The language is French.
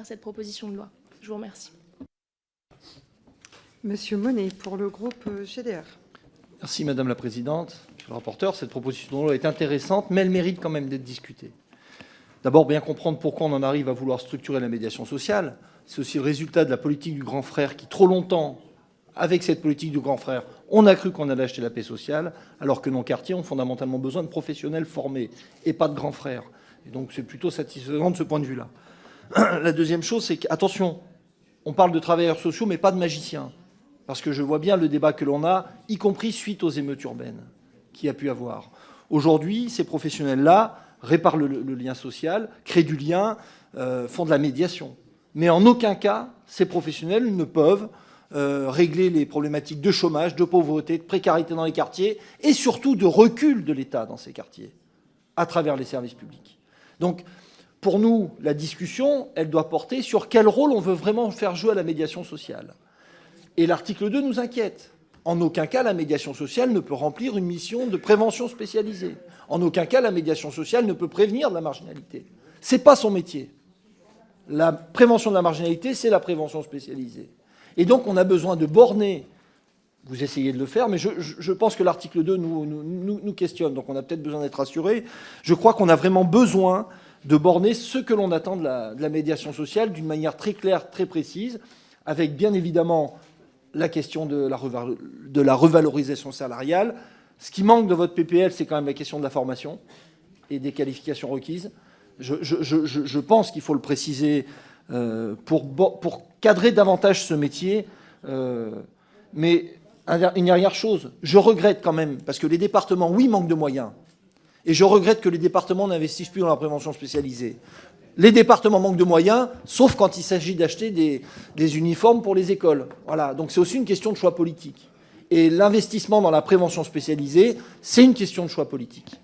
cette proposition de loi. Je vous remercie. Monsieur Monnet, pour le groupe GDR. Merci Madame la Présidente. Monsieur le rapporteur, cette proposition de loi est intéressante, mais elle mérite quand même d'être discutée. D'abord, bien comprendre pourquoi on en arrive à vouloir structurer la médiation sociale. C'est aussi le résultat de la politique du grand frère qui, trop longtemps, avec cette politique du grand frère, on a cru qu'on allait acheter la paix sociale, alors que nos quartiers ont fondamentalement besoin de professionnels formés et pas de grands frères. Et donc c'est plutôt satisfaisant de ce point de vue-là. La deuxième chose, c'est qu'attention, on parle de travailleurs sociaux, mais pas de magiciens. Parce que je vois bien le débat que l'on a, y compris suite aux émeutes urbaines qu'il y a pu avoir. Aujourd'hui, ces professionnels-là réparent le lien social, créent du lien, font de la médiation. Mais en aucun cas, ces professionnels ne peuvent régler les problématiques de chômage, de pauvreté, de précarité dans les quartiers et surtout de recul de l'État dans ces quartiers à travers les services publics. Donc, pour nous, la discussion, elle doit porter sur quel rôle on veut vraiment faire jouer à la médiation sociale. Et l'article 2 nous inquiète. En aucun cas, la médiation sociale ne peut remplir une mission de prévention spécialisée. En aucun cas, la médiation sociale ne peut prévenir de la marginalité. Ce n'est pas son métier. La prévention de la marginalité, c'est la prévention spécialisée. Et donc, on a besoin de borner. Vous essayez de le faire, mais je pense que l'article 2 nous questionne. Donc, on a peut-être besoin d'être rassuré. Je crois qu'on a vraiment besoin de borner ce que l'on attend de la médiation sociale d'une manière très claire, très précise, avec bien évidemment la question de la revalorisation salariale. Ce qui manque de votre PPL, c'est quand même la question de la formation et des qualifications requises. Je pense qu'il faut le préciser pour cadrer davantage ce métier. Mais une dernière chose, je regrette quand même, parce que les départements, oui, manquent de moyens. Et je regrette que les départements n'investissent plus dans la prévention spécialisée. Les départements manquent de moyens, sauf quand il s'agit d'acheter des uniformes pour les écoles. Voilà. Donc c'est aussi une question de choix politique. Et l'investissement dans la prévention spécialisée, c'est une question de choix politique.